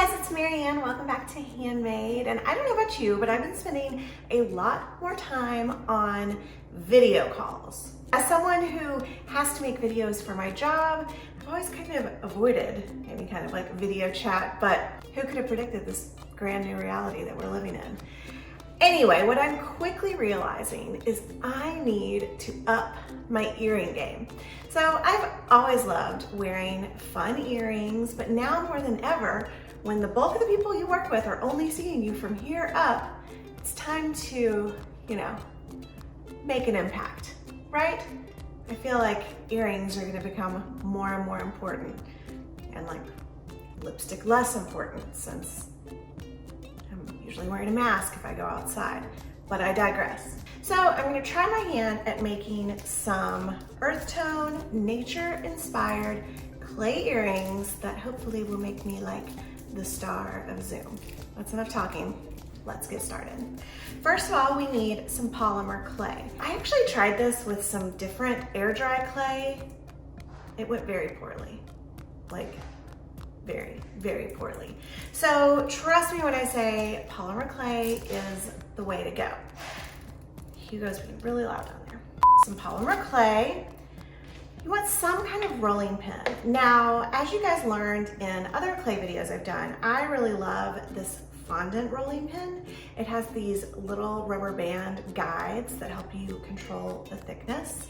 Hey guys, it's Marianne. Welcome back to Handmade. And I don't know about you, but I've been spending a lot more time on video calls. As someone who has to make videos for my job, I've always kind of avoided any kind of like video chat, but who could have predicted this grand new reality that we're living in? Anyway, what I'm quickly realizing is I need to up my earring game. So I've always loved wearing fun earrings, but now more than ever, when the bulk of the people you work with are only seeing you from here up, it's time to, make an impact, right? I feel like earrings are gonna become more and more important, and like lipstick less important since I'm usually wearing a mask if I go outside, but I digress. So I'm gonna try my hand at making some earth tone, nature-inspired clay earrings that hopefully will make me like the star of Zoom. That's enough talking. Let's get started. First of all, we need some polymer clay. I actually tried this with some different air dry clay. It went very poorly, like very, very poorly. So trust me when I say polymer clay is the way to go. Hugo's being really loud down there. Some polymer clay. You want some kind of rolling pin. Now, as you guys learned in other clay videos I've done, I really love this fondant rolling pin. It has these little rubber band guides that help you control the thickness.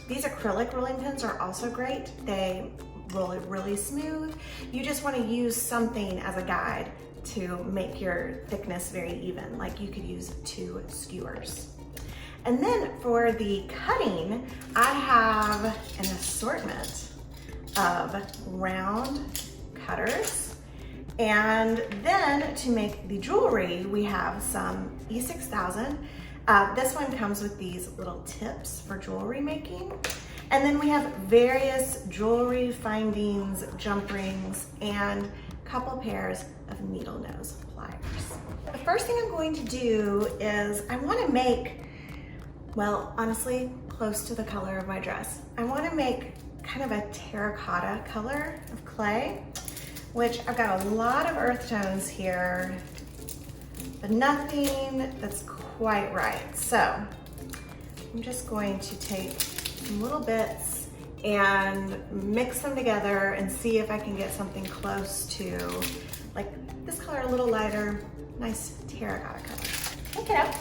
These acrylic rolling pins are also great. They roll it really smooth. You just want to use something as a guide to make your thickness very even. Like you could use 2 skewers. And then for the cutting, I have an assortment of round cutters. And then to make the jewelry, we have some E6000. This one comes with these little tips for jewelry making. And then we have various jewelry findings, jump rings, and a couple pairs of needle nose pliers. The first thing I'm going to do is I want to make, well, honestly, close to the color of my dress. I want to make kind of a terracotta color of clay, which I've got a lot of earth tones here, but nothing that's quite right. So I'm just going to take some little bits and mix them together and see if I can get something close to like this color, a little lighter, nice terracotta color. Pick it up.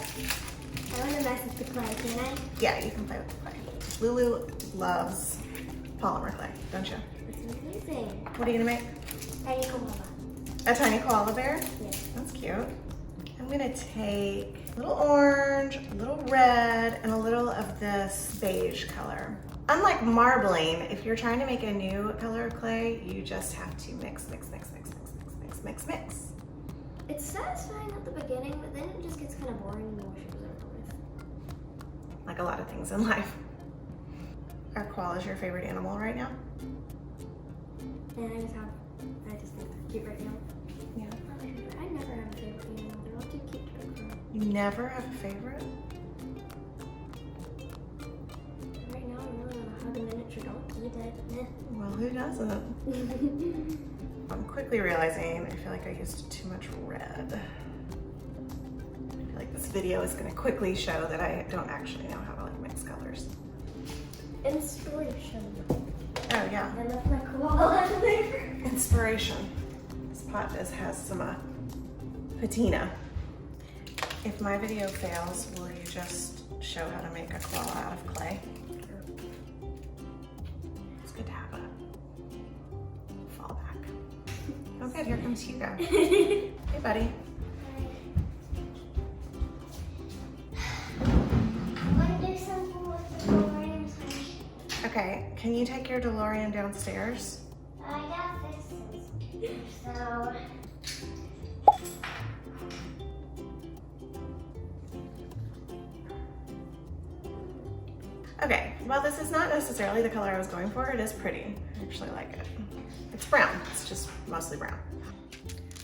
I want to mess with the clay, can I? Yeah, you can play with the clay. Lulu loves polymer clay, don't you? It's amazing. What are you gonna make? Tiny koala. A tiny koala bear? Yeah. That's cute. I'm gonna take a little orange, a little red, and a little of this beige color. Unlike marbling, if you're trying to make a new color of clay, you just have to mix, mix, mix, mix, mix, mix, mix, mix, mix. It's satisfying at the beginning, but then it just gets kind of boring and you wish it was over with. Like a lot of things in life. Are koalas your favorite animal right now? And I just think they're cute right now. Yeah. I never have a favorite animal. They're all too cute to ignore. You never have a favorite? Right now, I really want to hug a miniature donkey, but Well, who doesn't? I'm quickly realizing I feel like I used too much red. I feel like this video is gonna quickly show that I don't actually know how to like mix colors. Inspiration. Oh yeah, I left my koala in there. inspiration. This pot has some patina. If my video fails, will you just show how to make a koala out of clay? It's good to have a fallback. Oh good, here comes Hugo. Hey buddy. I want to do something with the DeLorean. Okay, can you take your DeLorean downstairs? I got this. So. Okay, well this is not necessarily the color I was going for. It is pretty. I actually like it. It's brown. It's just mostly brown.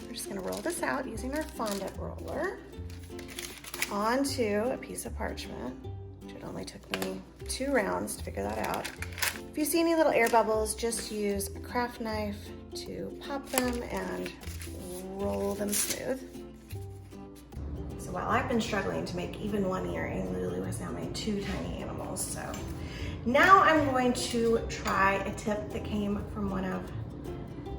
We're just gonna roll this out using our fondant roller onto a piece of parchment. It only took me 2 rounds to figure that out. If you see any little air bubbles, just use a craft knife to pop them and roll them smooth. So while I've been struggling to make even one earring, Lulu has now made 2 tiny animals. So now I'm going to try a tip that came from one of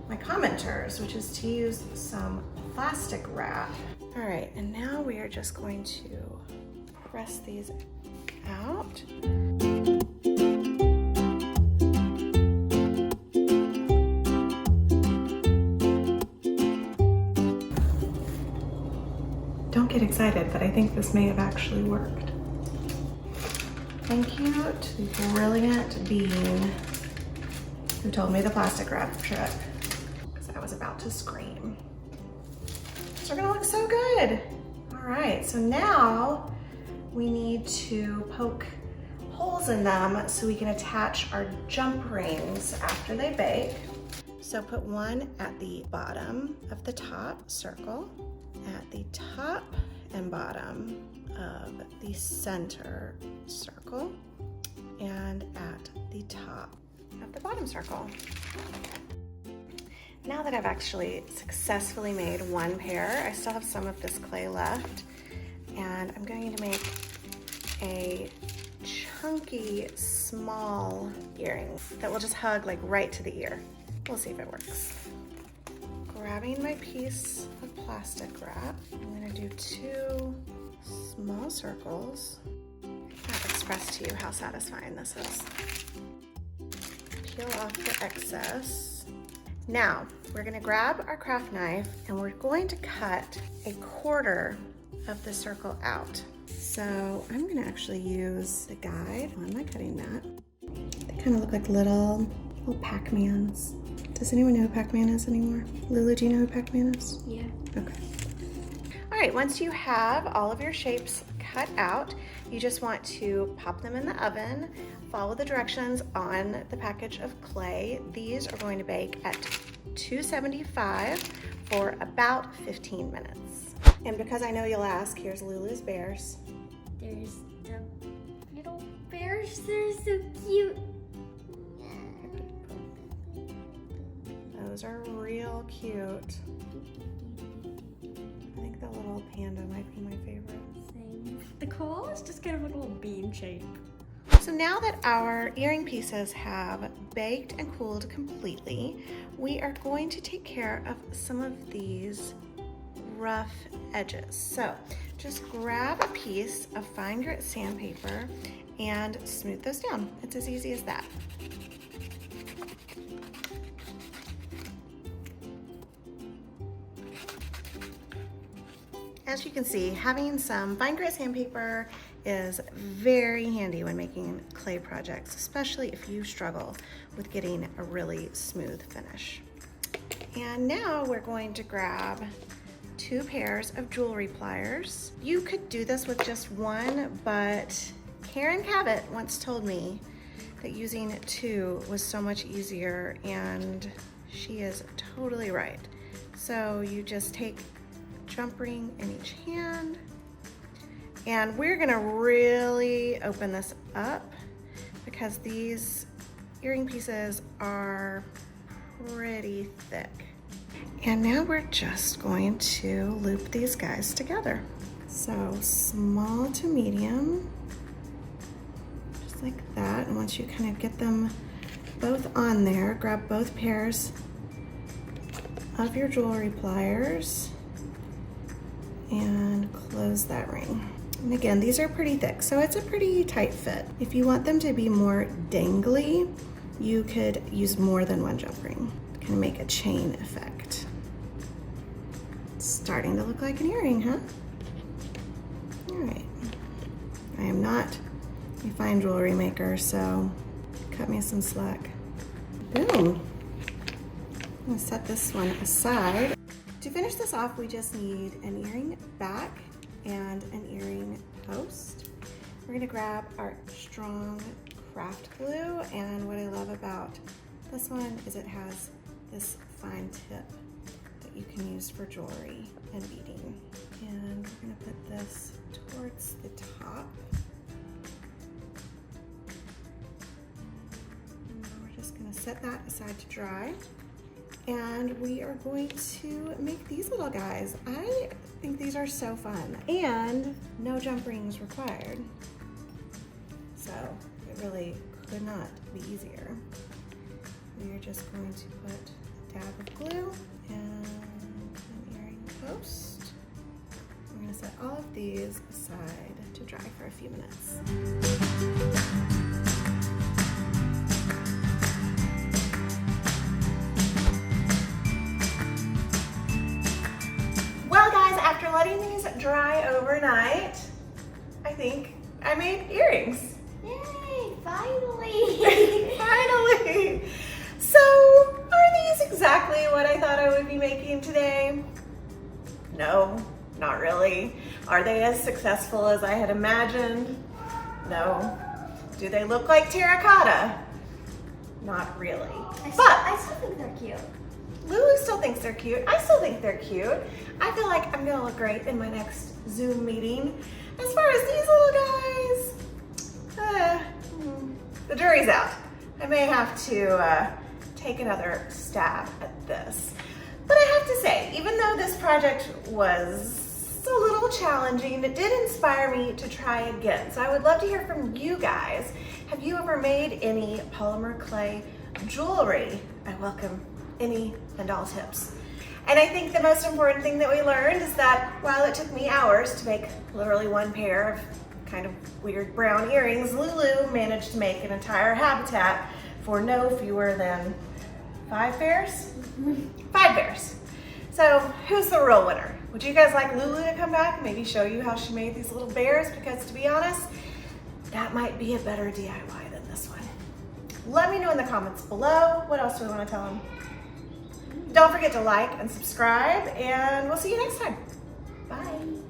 my commenters, which is to use some plastic wrap. All right, and now we are just going to press these out. Don't get excited, but I think this may have actually worked. Thank you to the brilliant Bean who told me the plastic wrap trick, because I was about to scream. They're gonna look so good. All right, so now we need to poke holes in them so we can attach our jump rings after they bake. So put one at the bottom of the top circle, at the top and bottom of the center circle, and at the top of the bottom circle. Now that I've actually successfully made one pair, I still have some of this clay left, and I'm going to make a chunky, small earring that will just hug like right to the ear. We'll see if it works. Grabbing my piece of plastic wrap, I'm gonna do 2 small circles. I'll express to you how satisfying this is. Peel off the excess. Now, we're gonna grab our craft knife and we're going to cut 1/4 of the circle out. So I'm gonna actually use the guide on my cutting mat. They kind of look like little Pac-Mans. Does anyone know who Pac-Man is anymore? Lulu, do you know who Pac-Man is? Yeah. Okay. All right, once you have all of your shapes cut out, you just want to pop them in the oven, follow the directions on the package of clay. These are going to bake at 275 for about 15 minutes. And because I know you'll ask, here's Lulu's bears. There's the little bears. They're so cute. Those are real cute. I think the little panda might be my favorite. Same. The claw is just kind of like a little bean shape. So now that our earring pieces have baked and cooled completely, we are going to take care of some of these rough edges. So just grab a piece of fine grit sandpaper and smooth those down. It's as easy as that. As you can see, having some fine grit sandpaper is very handy when making clay projects, especially if you struggle with getting a really smooth finish. And now we're going to grab 2 pairs of jewelry pliers. You could do this with just one, but Karen Cabot once told me that using 2 was so much easier, and she is totally right. So you just take jump ring in each hand, and we're gonna really open this up because these earring pieces are pretty thick. And now we're just going to loop these guys together. So small to medium, just like that. And once you kind of get them both on there, grab both pairs of your jewelry pliers and close that ring. And again, these are pretty thick, so it's a pretty tight fit. If you want them to be more dangly, you could use more than one jump ring to kind of make a chain effect. It's starting to look like an earring, huh? All right. I am not a fine jewelry maker, so cut me some slack. Boom. I'm gonna set this one aside. To finish this off, we just need an earring back and an earring post. We're gonna grab our strong craft glue, and what I love about this one is it has this fine tip that you can use for jewelry and beading. And we're gonna put this towards the top. And we're just gonna set that aside to dry. and we are going to make these little guys. I think these are so fun, and no jump rings required. So it really could not be easier. We are just going to put a dab of glue and an earring post. We're going to set all of these aside to dry for a few minutes. Well guys, after letting these dry overnight, I think I made earrings. Yay, finally! Finally! So, are these exactly what I thought I would be making today? No, not really. Are they as successful as I had imagined? No. Do they look like terracotta? Not really. I still think they're cute. Lulu still thinks they're cute. I still think they're cute. I feel like I'm gonna look great in my next Zoom meeting. As far as these little guys, the jury's out. I may have to take another stab at this. But I have to say, even though this project was a little challenging, it did inspire me to try again. So I would love to hear from you guys. Have you ever made any polymer clay jewelry? I welcome any and all tips. And I think the most important thing that we learned is that while it took me hours to make literally one pair of kind of weird brown earrings, Lulu managed to make an entire habitat for no fewer than 5 pairs? 5 pairs. So who's the real winner? Would you guys like Lulu to come back and maybe show you how she made these little bears? Because to be honest, that might be a better DIY than this one. Let me know in the comments below. What else do we want to tell them? Don't forget to like and subscribe, and we'll see you next time. Bye.